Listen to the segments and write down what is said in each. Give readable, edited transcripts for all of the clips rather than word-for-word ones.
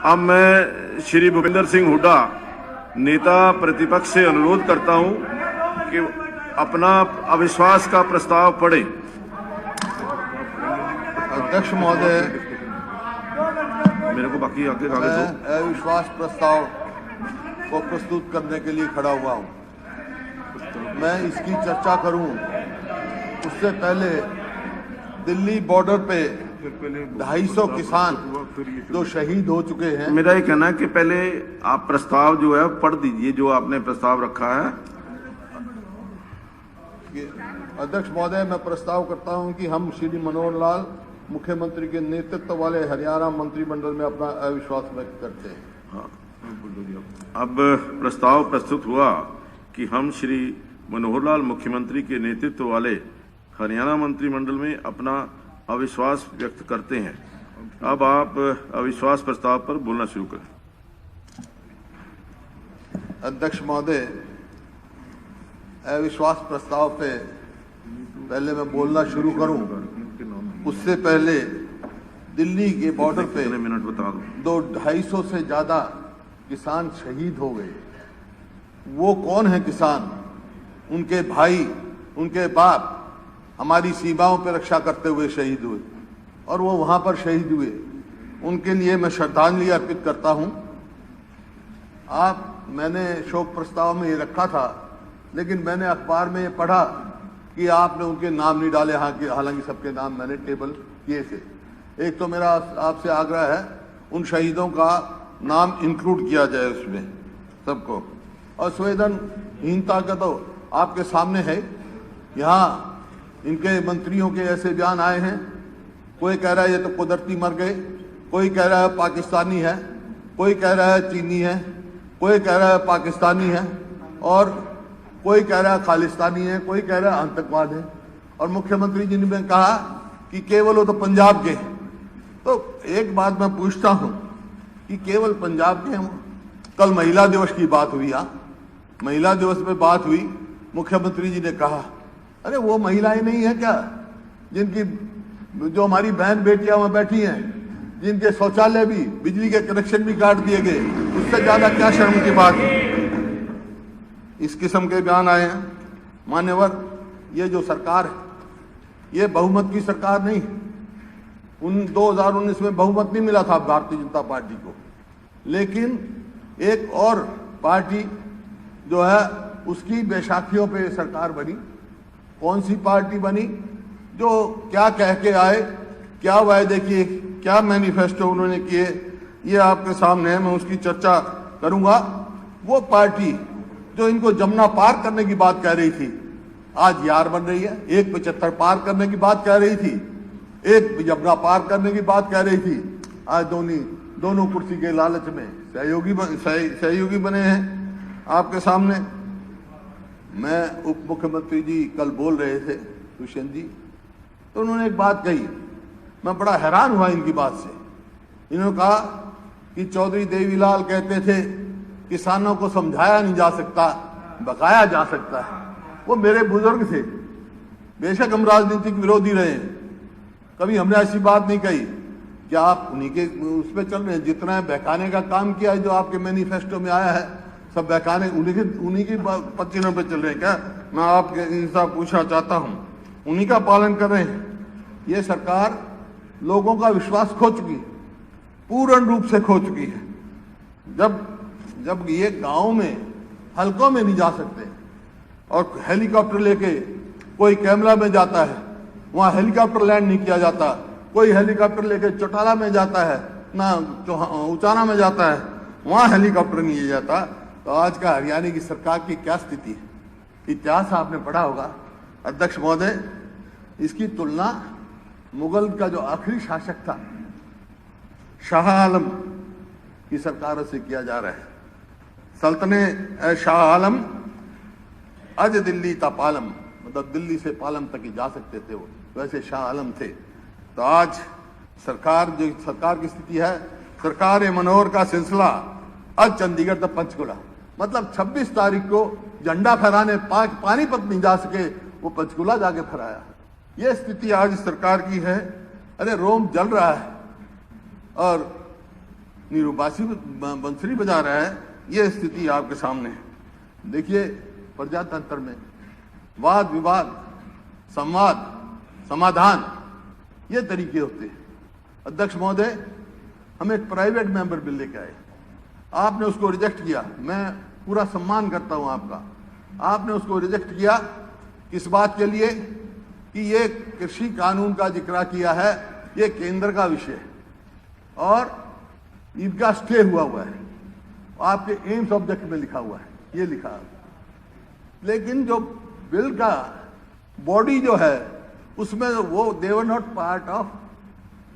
अब मैं श्री भूपेंद्र सिंह हुड्डा नेता प्रतिपक्ष से अनुरोध करता हूं कि अपना अविश्वास का प्रस्ताव पढ़े। अध्यक्ष महोदय, मेरे को बाकी आगे कागज दो। मैं अविश्वास प्रस्ताव को प्रस्तुत करने के लिए खड़ा हुआ हूं। मैं इसकी चर्चा करूं उससे पहले दिल्ली बॉर्डर पे 250 किसान जो शहीद हो चुके हैं। मेरा ये कहना है कि पहले आप प्रस्ताव जो है पढ़ दीजिए, जो आपने प्रस्ताव रखा है। अध्यक्ष महोदय, मैं प्रस्ताव करता हूं कि हम श्री मनोहर लाल मुख्यमंत्री के नेतृत्व वाले हरियाणा मंत्रिमंडल में अपना अविश्वास व्यक्त करते हैं। हाँ, अब प्रस्ताव प्रस्तुत हुआ कि हम श्री मनोहर लाल मुख्यमंत्री के नेतृत्व वाले हरियाणा मंत्रिमंडल में अपना अविश्वास व्यक्त करते हैं। अब आप अविश्वास प्रस्ताव पर बोलना शुरू करें। अध्यक्ष महोदय, अविश्वास प्रस्ताव पे पहले मैं बोलना शुरू करूं उससे पहले दिल्ली के बॉर्डर पे मिनट बता दो। 250 से ज्यादा किसान शहीद हो गए। वो कौन है किसान? उनके भाई, उनके बाप हमारी सीमाओं पर रक्षा करते हुए शहीद हुए और वो वहां पर शहीद हुए। उनके लिए मैं श्रद्धांजलि अर्पित करता हूं। मैंने शोक प्रस्ताव में ये रखा था, लेकिन मैंने अखबार में ये पढ़ा कि आपने उनके नाम नहीं डाले। हालांकि सबके नाम मैंने टेबल किए थे। एक तो मेरा आपसे आग्रह है उन शहीदों का नाम इंक्लूड किया जाए उसमें सबको। और संवेदनहीनता का तो आपके सामने है। यहाँ इनके मंत्रियों के ऐसे बयान आए हैं, कोई कह रहा है ये तो कुदरती मर गए, कोई कह रहा है पाकिस्तानी है, कोई कह रहा है चीनी है, कोई कह रहा है पाकिस्तानी है, और कोई कह रहा है खालिस्तानी है, कोई कह रहा है आतंकवाद है। और मुख्यमंत्री जी ने कहा कि केवल वो तो पंजाब के हैं। तो एक बात मैं पूछता हूं कि केवल पंजाब के हम? कल महिला दिवस की बात हुई, महिला दिवस पे बात हुई, मुख्यमंत्री जी ने कहा अरे वो महिलाएं नहीं है क्या जिनकी, जो हमारी बहन बेटियां वहां बैठी हैं, जिनके शौचालय भी, बिजली के कनेक्शन भी काट दिए गए, उससे ज्यादा क्या शर्म की बात है? इस किस्म के बयान आए हैं। मान्यवर, ये जो सरकार है ये बहुमत की सरकार नहीं। 2019 में बहुमत नहीं मिला था भारतीय जनता पार्टी को, लेकिन एक और पार्टी जो है उसकी बैसाखियों पे सरकार बनी। कौन सी पार्टी बनी? जो क्या कह के आए, क्या वायदे किए, क्या मैनिफेस्टो उन्होंने किए, ये आपके सामने है। मैं उसकी चर्चा करूंगा। वो पार्टी जो इनको जमुना पार करने की बात कह रही थी, आज यार बन रही है। 175 पार करने की बात कह रही थी, एक जमुना पार करने की बात कह रही थी, आज दोनों कुर्सी के लालच में सहयोगी बने हैं आपके सामने। मैं उप मुख्यमंत्री जी कल बोल रहे थे, दुष्यंत जी, तो उन्होंने एक बात कही, मैं बड़ा हैरान हुआ इनकी बात से। इन्होंने कहा कि चौधरी देवीलाल कहते थे किसानों को समझाया नहीं जा सकता, बकाया जा सकता है। वो मेरे बुजुर्ग थे। बेशक हम राजनीतिक विरोधी रहे हैं, कभी हमने ऐसी बात नहीं कही। क्या आप उन्हीं के उस पर चल रहे हैं? जितना बहकाने का काम किया है, जो आपके मैनिफेस्टो में आया है, सब बहकाने उन्हीं की पत्तियों पे चल रहे हैं क्या? मैं आपके इंसाफ पूछना चाहता हूं, उन्हीं का पालन कर रहे हैं। ये सरकार लोगों का विश्वास खो चुकी, पूर्ण रूप से खो चुकी है। जब ये गांव में हलकों में नहीं जा सकते और हेलीकॉप्टर लेके कोई कैमरा में जाता है, वहां हेलीकॉप्टर लैंड नहीं किया जाता। कोई हेलीकॉप्टर लेके चौटाला में जाता है, ना उचाना में जाता है, वहां हेलीकॉप्टर नहीं लिया जाता। तो आज का हरियाणा की सरकार की क्या स्थिति है? इतिहास आपने पढ़ा होगा। अध्यक्ष महोदय, इसकी तुलना मुगल का जो आखिरी शासक था शाह आलम की सरकारों से किया जा रहा है। सल्तने शाह आलम अज दिल्ली ता पालम, मतलब दिल्ली से पालम तक ही जा सकते थे वो, वैसे शाह आलम थे। तो आज सरकार की स्थिति है, सरकार मनोहर का सिलसिला आज चंडीगढ़ तक पंचकुला, मतलब 26 तारीख को झंडा फहराने पानीपत नहीं जा सके, वो पंचकुला जाके फहराया। ये स्थिति आज सरकार की है। अरे रोम जल रहा है और निरूबासी बंसरी बजा रहा है, ये स्थिति आपके सामने है। देखिए, प्रजातंत्र में वाद विवाद, संवाद, समाधान, ये तरीके होते हैं। अध्यक्ष महोदय, हम एक प्राइवेट मेंबर बिल लेके आए, आपने उसको रिजेक्ट किया। मैं पूरा सम्मान करता हूं आपका। आपने उसको रिजेक्ट किया किस बात के लिए कि ये कृषि कानून का जिक्र किया है, ये केंद्र का विषय है और इनका स्टे हुआ है, आपके एम्स ऑब्जेक्ट में लिखा हुआ है, ये लिखा है। लेकिन जो बिल का बॉडी जो है उसमें वो they were not part of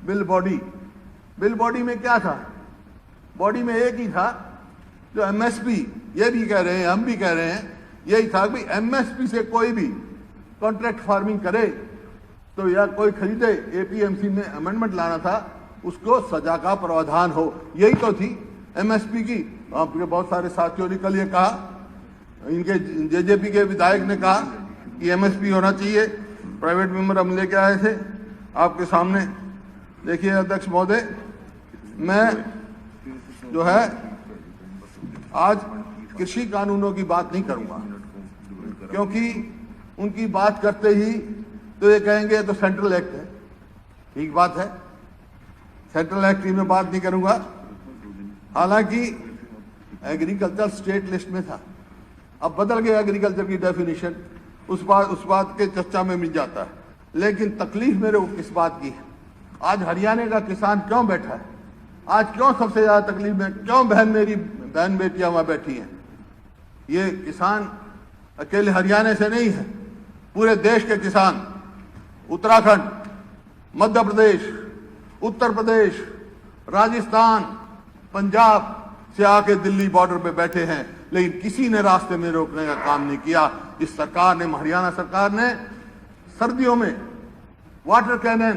bill body. Bill body में क्या था? बॉडी में एक ही था जो एमएसपी, ये भी कह रहे हैं, हम भी कह रहे हैं, यही था कि एमएसपी से कोई भी कॉन्ट्रैक्ट फार्मिंग करे तो या कोई खरीदे, एपीएमसी में अमेंडमेंट लाना था, उसको सजा का प्रावधान हो, यही तो थी एमएसपी की। आपके बहुत सारे साथियों ने कल ये कहा, इनके जेजेपी के विधायक ने कहा कि एमएसपी होना चाहिए। प्राइवेट मेंबर हम लेके आए थे आपके सामने। देखिए अध्यक्ष महोदय, मैं जो है आज कृषि कानूनों की बात नहीं करूंगा, क्योंकि उनकी बात करते ही तो ये कहेंगे तो सेंट्रल एक्ट है। ठीक बात है, सेंट्रल एक्ट की मैं बात नहीं करूंगा। हालांकि एग्रीकल्चर स्टेट लिस्ट में था, अब बदल गया एग्रीकल्चर की डेफिनेशन, उस बात के चर्चा में मिल जाता है। लेकिन तकलीफ मेरे को किस बात की है? आज हरियाणा का किसान क्यों बैठा है? आज क्यों सबसे ज्यादा तकलीफ में, क्यों मेरी बहन बेटियां वहां बैठी हैं? ये किसान अकेले हरियाणा से नहीं है, पूरे देश के किसान उत्तराखंड, मध्य प्रदेश, उत्तर प्रदेश, राजस्थान, पंजाब से आके दिल्ली बॉर्डर पे बैठे हैं, लेकिन किसी ने रास्ते में रोकने का काम नहीं किया। इस सरकार ने, हरियाणा सरकार ने सर्दियों में वाटर कैनन,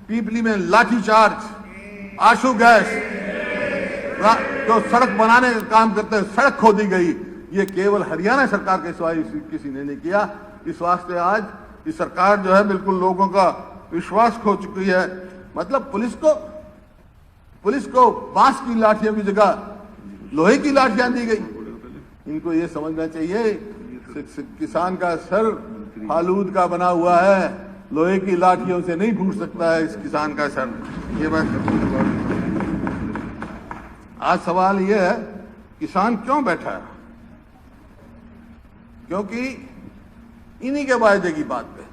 पीपली में लाठीचार्ज, आंसू गैस, जो सड़क बनाने का काम करते हैं, सड़क खोदी गई। ये केवल हरियाणा सरकार के सिवाय किसी ने नहीं किया। इस वास्ते आज ये सरकार जो है बिल्कुल लोगों का विश्वास खो चुकी है। मतलब पुलिस को बांस की लाठियों की जगह लोहे की लाठियां दी गई। इनको ये समझना चाहिए किसान का सर फालूद का बना हुआ है, लोहे की लाठियों से नहीं फूट सकता है इस किसान का सर। ये बात। आज सवाल ये है, किसान क्यों बैठा है? क्योंकि इन्हीं के वायदे की बात पे,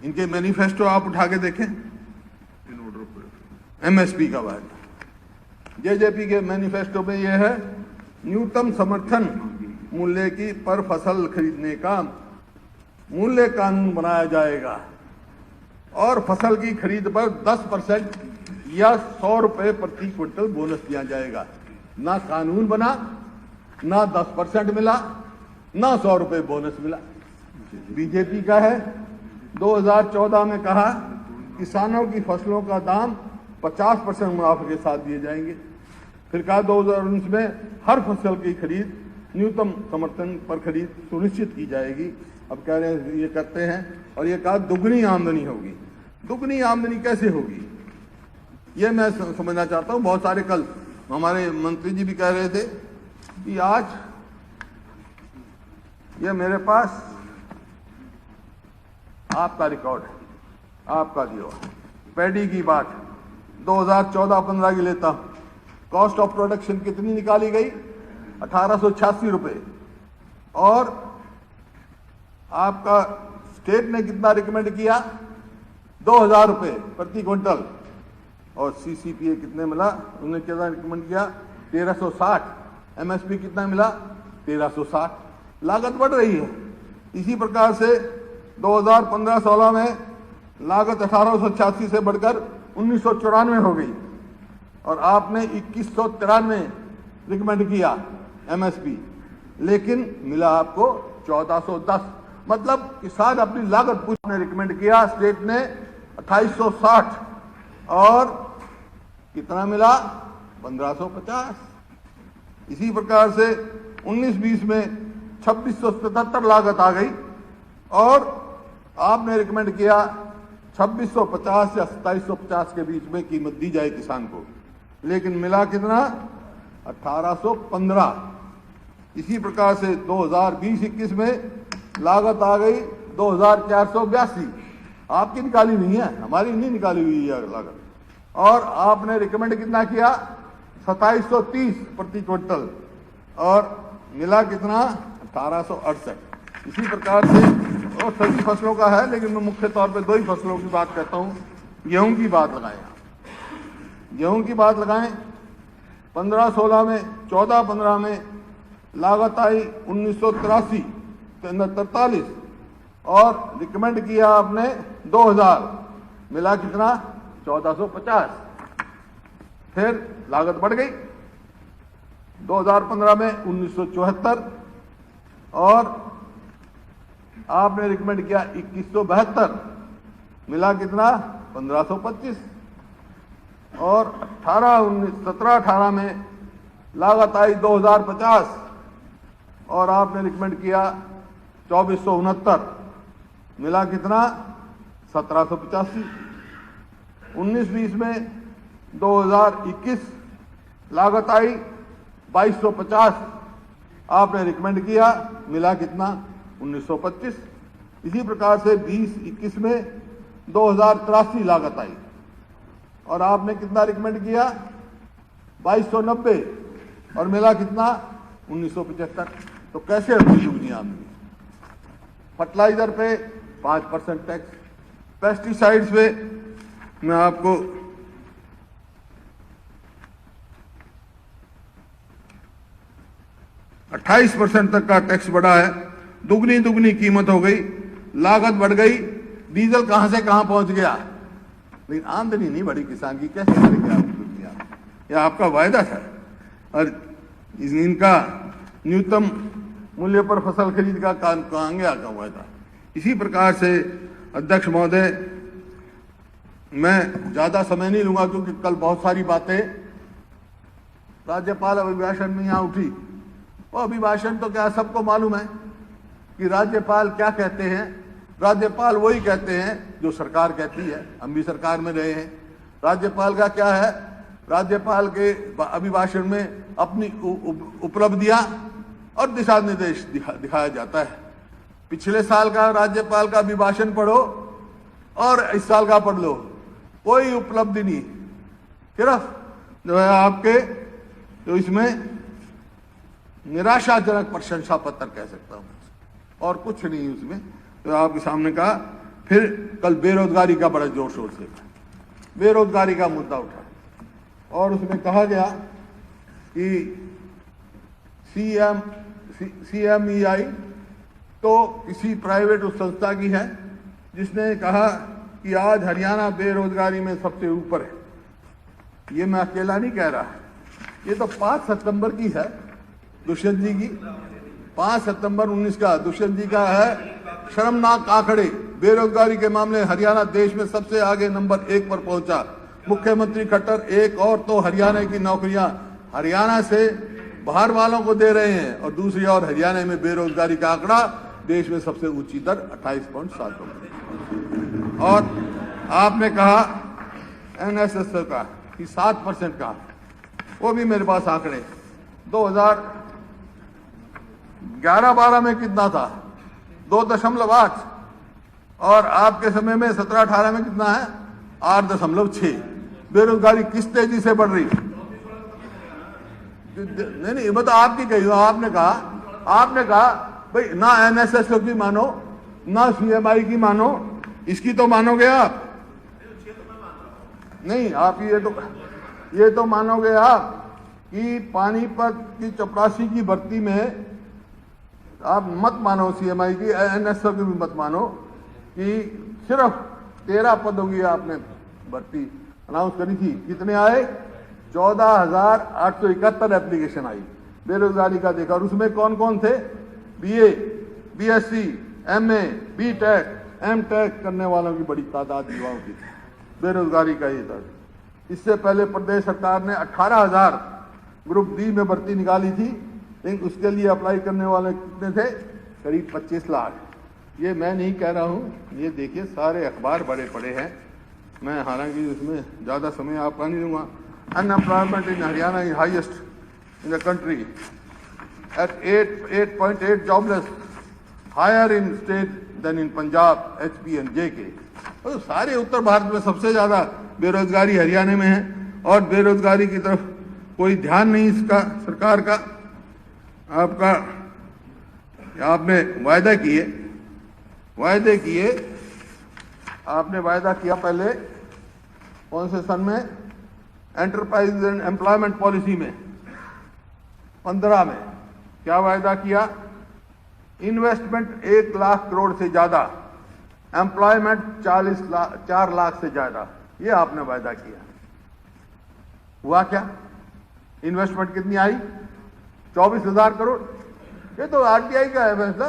इनके मैनिफेस्टो आप उठा के देखें, एमएसपी का वायदा, जेजेपी के मैनिफेस्टो में यह है, न्यूनतम समर्थन मूल्य की पर फसल खरीदने का मूल्य कानून बनाया जाएगा और फसल की खरीद पर 10% या 100 रुपए प्रति क्विंटल बोनस दिया जाएगा। ना कानून बना, ना 10% मिला, ना 100 रुपए बोनस मिला। बीजेपी का है, 2014 में कहा किसानों की फसलों का दाम 50% मुनाफे के साथ दिए जाएंगे। फिर कहा 2019 में हर फसल की खरीद न्यूनतम समर्थन पर खरीद सुनिश्चित की जाएगी। अब कह रहे हैं ये करते हैं, और ये कहा दुगनी आमदनी होगी। दुगनी आमदनी कैसे होगी ये मैं समझना चाहता हूं। बहुत सारे कल हमारे मंत्री जी भी कह रहे थे कि आज ये मेरे पास आपका रिकॉर्ड है, आपका दिया पैडी की बात 2014-15 की लेता हूं। कॉस्ट ऑफ प्रोडक्शन कितनी निकाली गई? 1886 रुपए। और आपका स्टेट ने कितना रिकमेंड किया? 2000 रुपए प्रति क्विंटल। और सीसीपीए कितने मिला? उन्होंने कितना रिकमेंड किया? 1360। एमएसपी कितना मिला? 1360। लागत बढ़ रही है। इसी प्रकार से 2015-16 में लागत 1886 से बढ़कर 1994 हो गई और आपने 2193 रिकमेंड किया एमएसपी, लेकिन मिला आपको 1410। मतलब किसान अपनी लागत पूछने रिकमेंड किया, स्टेट ने 2860 और कितना मिला? 1550। इसी प्रकार से 19-20 में 2677 लागत आ गई और आपने रिकमेंड किया 2650 या 2750 के बीच में कीमत दी जाए किसान को। लेकिन मिला कितना? 1815। इसी प्रकार से 2020-21 में लागत आ गई 2482। आपकी निकाली नहीं है, हमारी नहीं निकाली हुई है लागत। और आपने रिकमेंड कितना किया? 2730 प्रति क्विंटल, और मिला कितना? 1868। इसी प्रकार से और सभी फसलों का है, लेकिन मैं मुख्य तौर पे दो ही फसलों की बात करता हूँ। गेहूं की बात लगाएं, गेहूं की बात लगाएं। 15-16 में, 14-15 में लागत आई 1983 के अंदर 43, और रिकमेंड किया आपने 2000, मिला कितना? 1450। फिर लागत बढ़ गई 2015 में 1974, और आपने रिकमेंड किया 2172, मिला कितना? 1525। और 17-18 में लागत आई 2050, और आपने रिकमेंड किया 2469, मिला कितना? 1785। 19-20 में 2021 लागत आई 2250, आपने रिकमेंड किया, मिला कितना? 1925। इसी प्रकार से 20-21 में 2083 लागत आई, और आपने कितना रिकमेंड किया? 2290, और मिला कितना? 1975। तो कैसे हुई दुगनी आमदनी? फर्टिलाइजर पे 5% टैक्स, पेस्टिसाइड्स पे मैं आपको 28% तक का टैक्स बढ़ा है। दुगनी कीमत हो गई, लागत बढ़ गई, डीजल कहां से कहां पहुंच गया, लेकिन आमदनी नहीं बढ़ी किसान की। कैसे करेंगे आप दुनिया? यह आपका वायदा था, और इनका न्यूनतम मूल्य पर फसल खरीद का कहां गया का वायदा। इसी प्रकार से अध्यक्ष महोदय, मैं ज्यादा समय नहीं लूंगा, क्योंकि कल बहुत सारी बातें राज्यपाल अभिभाषण में यहां उठी। वो अभिभाषण तो क्या सबको मालूम है कि राज्यपाल क्या कहते हैं। राज्यपाल वही कहते हैं जो सरकार कहती है। हम भी सरकार में रहे हैं। राज्यपाल का क्या है? राज्यपाल के अभिभाषण में अपनी उपलब्धियां और दिशा निर्देश दिखाया जाता है। पिछले साल का राज्यपाल का अभिभाषण पढ़ो और इस साल का पढ़ लो, कोई उपलब्धि नहीं, सिर्फ जो है आपके, तो इसमें निराशाजनक प्रशंसा पत्र कह सकता हूं, और कुछ नहीं उसमें। तो आपके सामने कहा। फिर कल बेरोजगारी का बड़ा जोर शोर से बेरोजगारी का मुद्दा उठा, और उसमें कहा गया कि CMEI तो किसी प्राइवेट उस संस्था की है, जिसने कहा कि आज हरियाणा बेरोजगारी में सबसे ऊपर है। ये मैं अकेला नहीं कह रहा, ये तो 5 सितंबर की है, दुष्यंत जी की। 5 सितंबर 19 का दुष्यंत जी का है। शर्मनाक आंकड़े, बेरोजगारी के मामले हरियाणा देश में सबसे आगे नंबर 1 पर पहुंचा। मुख्यमंत्री खट्टर एक और तो हरियाणा की नौकरियां हरियाणा से बाहर वालों को दे रहे हैं, और दूसरी ओर हरियाणा में बेरोजगारी का आंकड़ा देश में सबसे ऊंची दर 28.7। और आपने कहा NSS का कि 7% का, वो भी मेरे पास आंकड़े 2011-12 में कितना था? 2.8, और आपके समय में 17-18 में कितना है? 8.6। बेरोजगारी किस तेजी से बढ़ रही? नहीं, मैं तो आपकी कही हूं। आपने कहा भाई ना NSS की मानो, ना CMI की मानो, इसकी तो मानोगे आप नहीं। आप ये तो मानोगे आप कि पानीपत की चपरासी की भर्ती में आप मत मानो, CMI की, NSS की भी मत मानो, कि सिर्फ 13 पदों की आपने भर्ती अनाउंस करी थी। कितने आए? 14,871 एप्लीकेशन आई बेरोजगारी का देखा। और उसमें कौन कौन थे? BA, BSc, MA, BTech, MTech करने वालों की बड़ी तादाद युवाओं की बेरोजगारी का ये दर। इससे पहले प्रदेश सरकार ने 18,000 ग्रुप डी में भर्ती निकाली थी, लेकिन उसके लिए अप्लाई करने वाले कितने थे? करीब 25 लाख। ये मैं नहीं कह रहा हूँ, ये देखिए सारे अखबार बड़े पड़े हैं। मैं हालांकि इसमें ज़्यादा समय आपका नहीं लूँगा। Unemployment in Haryana is highest in the country at 8.8 jobless, higher in state than in Punjab, HP and JK. तो सारे उत्तर भारत में सबसे ज्यादा बेरोजगारी हरियाणा में है और बेरोजगारी की तरफ कोई ध्यान नहीं इसका सरकार का। आपने वायदा किए आपने वायदा किया पहले कौन से सन में, एंटरप्राइज एंड एम्प्लॉयमेंट पॉलिसी में 15 में क्या वायदा किया, इन्वेस्टमेंट 1 लाख करोड़ से ज्यादा, एम्प्लॉयमेंट 4 लाख से ज्यादा, ये आपने वायदा किया। हुआ क्या? इन्वेस्टमेंट कितनी आई? 24,000 करोड़। ये तो आरटीआई का है फैसला,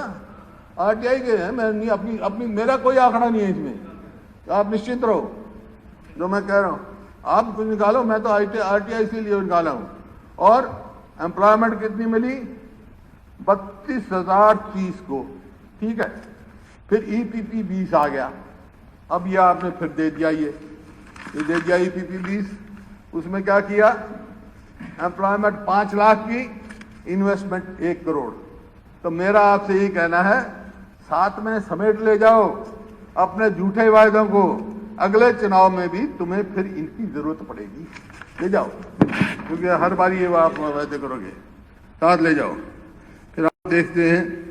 आरटीआई के है, मैं नहीं अपनी मेरा कोई आंकड़ा नहीं है इसमें, तो आप निश्चिंत रहो। जो मैं कह रहा हूं आप कुछ निकालो, मैं तो आरटीआई से लिए निकाला हूं। और एम्प्लॉयमेंट कितनी मिली? 32,030 को, ठीक है। फिर ईपीपी 20 आ गया, अब ये आपने फिर दे दिया, ये दे दिया ईपीपी 20। उसमें क्या किया, एम्प्लॉयमेंट 5 लाख की, इन्वेस्टमेंट 1 करोड़। तो मेरा आपसे यही कहना है, साथ में समेट ले जाओ अपने झूठे वायदों को, अगले चुनाव में भी तुम्हें फिर इनकी जरूरत पड़ेगी, ले जाओ, क्योंकि हर बार ये आप वायदे करोगे, साथ ले जाओ। फिर आप देखते हैं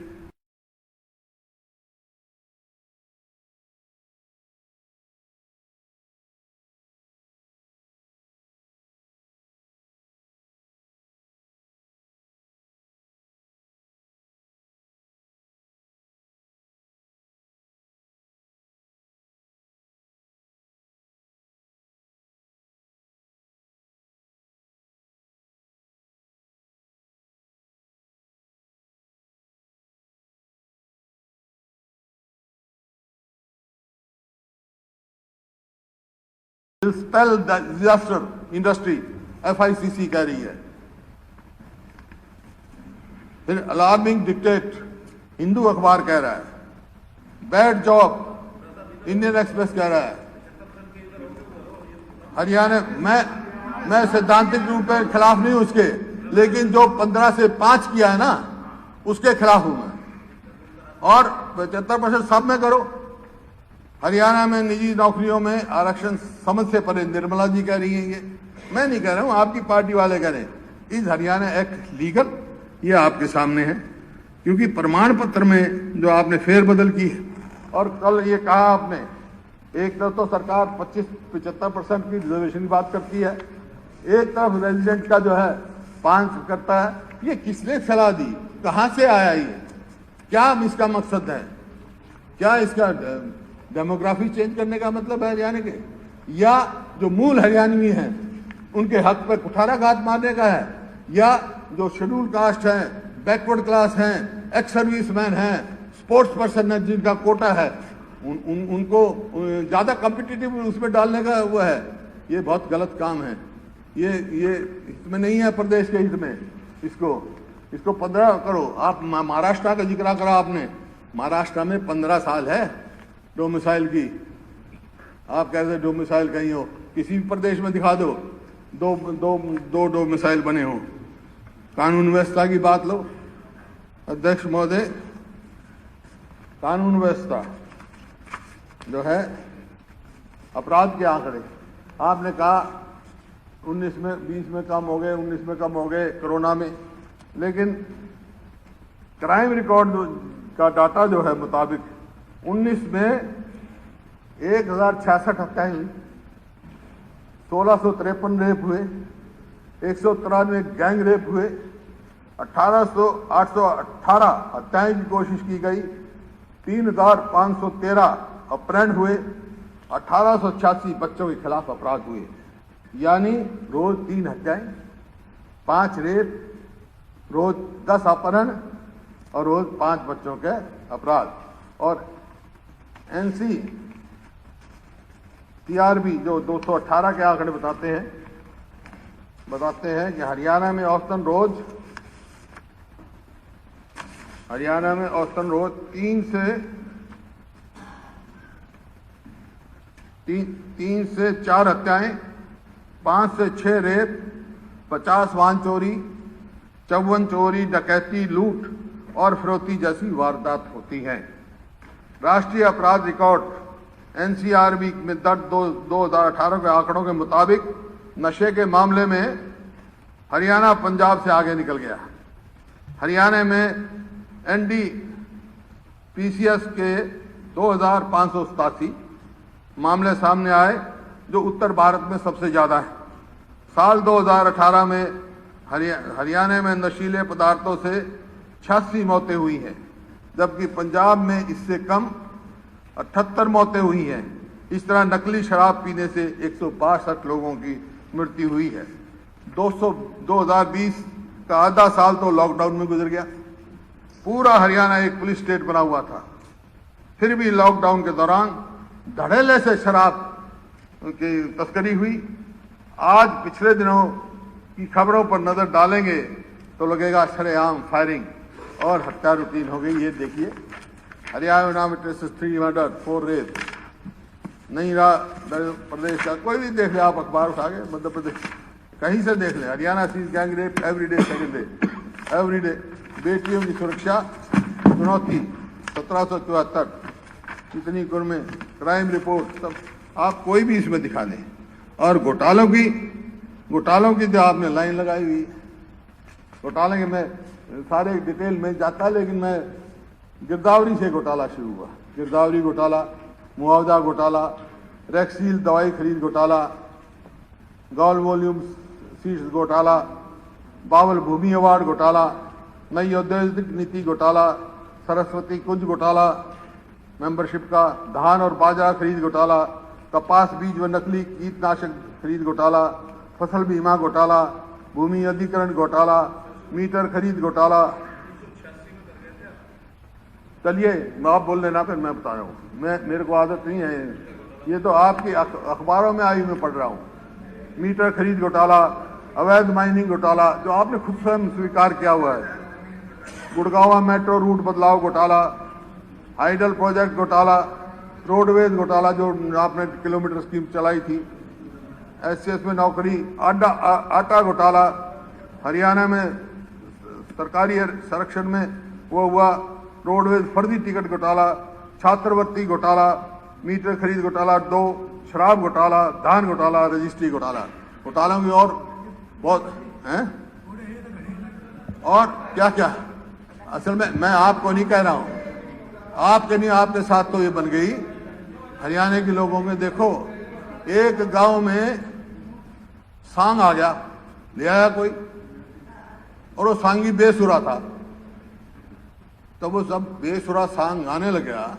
will spell the disaster industry, FICC कह रही है। फिर अलार्मिंग डिक्टेट, हिंदू अखबार कह रहा है। बैड जॉब, इंडियन एक्सप्रेस कह रहा है। हरियाणा मैं सैद्धांतिक रूप में खिलाफ नहीं हूं उसके, लेकिन जो 15 से 5 किया है ना, उसके खिलाफ हूं मैं। और 75% सब में करो। हरियाणा में निजी नौकरियों में आरक्षण समझ से परे, निर्मला जी कह रही हैं, ये मैं नहीं कह रहा हूं, आपकी पार्टी वाले कह रहे हैं। Is Haryana act legal? ये आपके सामने है, क्योंकि प्रमाण पत्र में जो आपने फेरबदल की है, और कल ये कहा आपने, एक तरफ तो सरकार 25-75% की रिजर्वेशन की बात करती है, एक तरफ रेजिडेंट का जो है 5 करता है। ये किसने सलाह दी, कहां से आया ये, क्या इसका मकसद है? क्या इसका डेमोग्राफी चेंज करने का मतलब है हरियाणा के, या जो मूल हरियाणवी हैं उनके हक पर कुठाराघात मारने का है, या जो शेड्यूल कास्ट हैं, बैकवर्ड क्लास हैं, एक्स सर्विसमैन हैं, स्पोर्ट्स पर्सन है जिनका कोटा है, उनको ज्यादा कॉम्पिटिटिव उसमें डालने का वो है। ये बहुत गलत काम है, ये इसमें नहीं है प्रदेश के हित में। इसको 15 करो। आप महाराष्ट्र का जिक्र करा आपने, महाराष्ट्र में 15 साल है डोमिसाइल की। आप कैसे डोमिसाइल कहीं हो, किसी भी प्रदेश में दिखा दो, दो डोमिसाइल बने हो। कानून व्यवस्था की बात लो अध्यक्ष महोदय, कानून व्यवस्था जो है, अपराध के आंकड़े आपने कहा 19 में 20 में कम हो गए, 19 में कम हो गए कोरोना में, लेकिन क्राइम रिकॉर्ड का डाटा जो है मुताबिक 19 में 1066 हत्याएं हुई, 1653 रेप हुए, 193 गैंग रेप हुए, 818 हत्याएं की कोशिश की गई, 3513 अपहरण हुए, 1886 बच्चों के खिलाफ अपराध हुए। यानी रोज 3 हत्याएं, 5 रेप, रोज 10 अपहरण और रोज 5 बच्चों के अपराध। और एनसी टीआरबी जो 218 के आंकड़े बताते हैं कि हरियाणा में औसतन रोज 3 से 4 हत्याएं, 5 से 6 रेप, 50 वाहन चोरी, 54 चोरी, डकैती, लूट और फिरौती जैसी वारदात होती हैं। राष्ट्रीय अपराध रिकॉर्ड एनसीआरबी में दर्ज 2018 के आंकड़ों के मुताबिक नशे के मामले में हरियाणा पंजाब से आगे निकल गया। हरियाणा में एनडीपीसीएस के 2587 मामले सामने आए, जो उत्तर भारत में सबसे ज्यादा है। साल 2018 में हरियाणा में नशीले पदार्थों से 86 मौतें हुई हैं, जबकि पंजाब में इससे कम 78 मौतें हुई हैं। इस तरह नकली शराब पीने से 162 लोगों की मृत्यु हुई है। 2020 का आधा साल तो लॉकडाउन में गुजर गया। पूरा हरियाणा एक पुलिस स्टेट बना हुआ था, फिर भी लॉकडाउन के दौरान धड़ल्ले से शराब की तस्करी हुई। आज पिछले दिनों की खबरों पर नजर डालेंगे तो लगेगा शरेआम फायरिंग और हत्या रूटीन हो गई। ये देखिए, हरियाणा में 3 मर्डर, 4 रेप। नहीं रहा प्रदेश का, कोई भी देख ले आप, अखबार उठा के, मध्य प्रदेश कहीं से देख ले, Haryana sees gang rape every day, second day, every day. बेटियों की सुरक्षा चुनौती 1774, कितनी कुर्मे, क्राइम रिपोर्ट, सब आप कोई भी इसमें दिखा दें। और घोटालों की जो आपने लाइन लगाई हुई, घोटाले के मैं सारे डिटेल में जाता, लेकिन मैं गिरदावरी से घोटाला शुरू हुआ। गिरदावरी घोटाला, मुआवजा घोटाला, रैक्सील दवाई खरीद घोटाला, गॉल वॉल्यूम सीट्स घोटाला, बावल भूमि अवार्ड घोटाला, नई औद्योगिक नीति घोटाला, सरस्वती कुंज घोटाला, मेंबरशिप का, धान और बाजरा खरीद घोटाला, कपास बीज व नकली कीटनाशक खरीद घोटाला, फसल बीमा घोटाला, भूमि अधिग्रहण घोटाला, मीटर खरीद घोटाला। चलिए आप बोल लेना, फिर मैं बता रहा हूँ। मेरे को आदत नहीं है, ये तो आपकी अखबारों में आई मैं पढ़ रहा हूँ। मीटर खरीद घोटाला, अवैध माइनिंग घोटाला, जो आपने खुद स्वयं स्वीकार किया हुआ है, गुड़गांव मेट्रो रूट बदलाव घोटाला, हाइडल प्रोजेक्ट घोटाला, रोडवेज घोटाला जो आपने किलोमीटर स्कीम चलाई थी, एससीएस में नौकरी, आटा घोटाला, हरियाणा में सरकारी संरक्षण में वो हुआ, रोडवेज फर्जी टिकट घोटाला, छात्रवृत्ति घोटाला, मीटर खरीद घोटाला 2, शराब घोटाला, धान घोटाला, रजिस्ट्री घोटाला। घोटालों की और बहुत हैं, और क्या क्या। असल में मैं आपको नहीं कह रहा हूं, आपके नहीं, आपके साथ तो ये बन गई। हरियाणा के लोगों में देखो, एक गांव में सांग आ गया, ले आया कोई, और वो सांगी बेसुरा था, तो वो सब बेसुरा सांग गाने लग गया,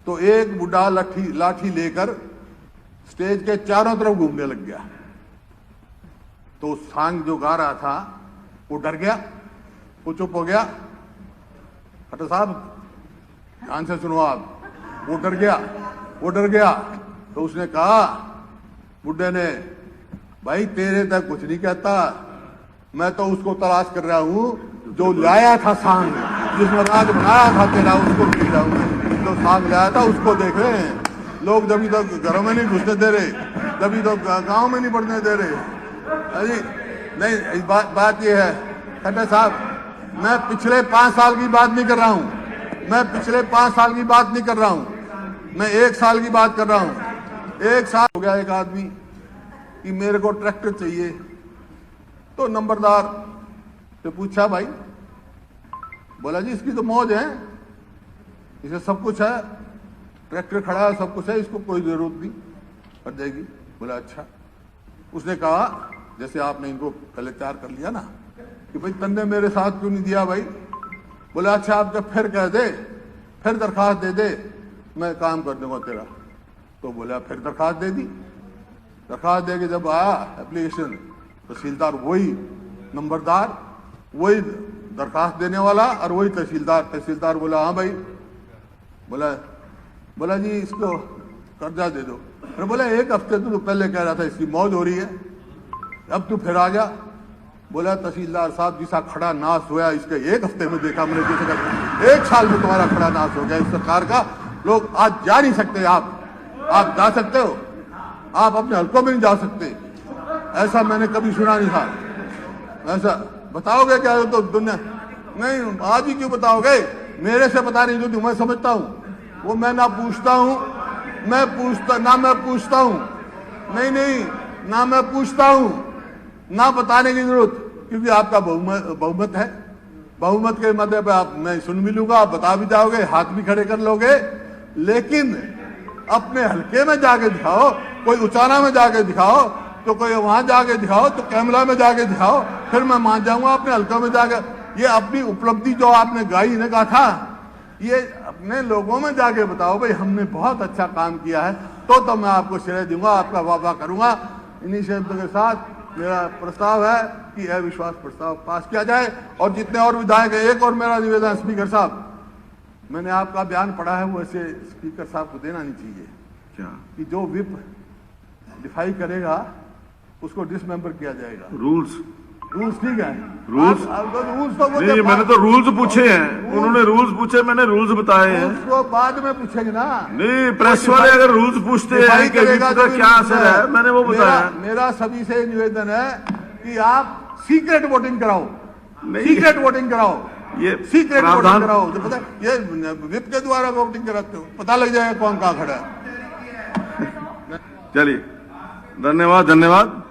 तो एक बुढ़ा लाठी लेकर स्टेज के चारों तरफ घूमने लग गया। तो सांग जो गा रहा था वो डर गया, वो चुप हो गया। खट्टर साहब ध्यान से सुनो आप, वो डर गया। तो उसने कहा, बुढ़े ने, भाई तेरे तक कुछ नहीं कहता, मैं तो उसको तलाश कर रहा हूं जो लाया था सांग, जिसने राज बनाया था तेरा, उसको पी रहा हूं। जो सांग लाया था उसको देख रहे हैं लोग, जब तो घरों में नहीं घुसने दे रहे, जब तो गांव में नहीं बढ़ने दे रहे। अरे नहीं, बात ये है खट्टर साहब, मैं पिछले 5 साल की बात नहीं कर रहा हूं, मैं पिछले 5 साल की बात नहीं कर रहा हूं, मैं 1 साल की बात कर रहा हूं। 1 साल हो गया एक आदमी कि मेरे को ट्रैक्टर चाहिए, तो नंबरदार से पूछा, भाई, बोला जी इसकी तो मौज है, इसे सब कुछ है, ट्रैक्टर खड़ा है, सब कुछ है, इसको कोई जरूरत नहीं, कर जाएगी। बोला अच्छा। उसने कहा, जैसे आपने इनको पहले तैयार कर लिया ना कि भाई तन्ने मेरे साथ क्यों नहीं दिया भाई। बोला अच्छा, आप जब फिर कह दे, फिर दरखास्त दे दे, मैं काम कर दूंगा तेरा। तो बोला फिर दरखास्त दे दी। दरखास्त दे के जब आया एप्लीकेशन, तहसीलदार वही, नंबरदार वही, दरखास्त देने वाला और वही तहसीलदार बोला हाँ भाई। बोला जी इसको कर्जा दे दो। अरे बोला 1 हफ्ते तो पहले कह रहा था इसकी मौज हो रही है, अब तू फिर आ गया। बोला तहसीलदार साहब जिसा खड़ा नाश हुआ इसके 1 हफ्ते में देखा मैंने, जैसे 1 साल में तुम्हारा खड़ा नाश हो गया इस सरकार का। लोग आज जा नहीं सकते, आप जा सकते हो, आप अपने हलकों में नहीं जा सकते, ऐसा मैंने कभी सुना नहीं था। ऐसा बताओगे क्या? तो दुनिया नहीं, आज ही क्यों बताओगे? मेरे से पता नहीं जो मैं समझता हूँ वो मैं ना पूछता हूँ, मैं पूछता हूँ, नहीं ना मैं पूछता हूँ, ना बताने की जरूरत, क्योंकि आपका बहुमत है। बहुमत के मध्य पे आप, मैं सुन भी लूंगा, आप बता भी जाओगे, हाथ भी खड़े कर लोगे, लेकिन अपने हल्के में जाके दिखाओ, कोई उचाना में जाके दिखाओ, तो कोई वहां जाके दिखाओ, तो कैमला में जाके दिखाओ, फिर मैं मान जाऊंगा अपने हल्के में जाके। ये अपनी उपलब्धि जो आपने गाई ने कहा था, ये अपने लोगों में जाके बताओ भाई हमने बहुत अच्छा काम किया है, तो मैं आपको श्रेय दूंगा, आपका वाह करूंगा। इन्हीं शब्दों के साथ मेरा प्रस्ताव है कि अविश्वास प्रस्ताव पास किया जाए। और जितने और विधायक हैं, एक और मेरा निवेदन, स्पीकर साहब, मैंने आपका बयान पढ़ा है, वो ऐसे स्पीकर साहब को देना नहीं चाहिए क्या कि जो विप डिफाई करेगा उसको डिसमेंबर किया जाएगा। रूल्स ठीक है, रूल्स रूल्स तो नहीं, मैंने तो रूल्स पूछे हैं, उन्होंने रूल्स पूछे, मैंने रूल्स बताए हैं। उसको बाद में पूछेंगे ना। नहीं, प्रेस वाले अगर रूल्स पूछते हैं कि विप का क्या असर है, मैंने वो बताया। मेरा सभी से निवेदन है कि आप सीक्रेट वोटिंग कराओ, सीक्रेट वोटिंग कराओ, ये सीक्रेट वोटिंग कराओ। तो पता ये विप के द्वारा वोटिंग कराते हो, पता लग जाएगा कौन कहाँ खड़ा है। चलिए, धन्यवाद।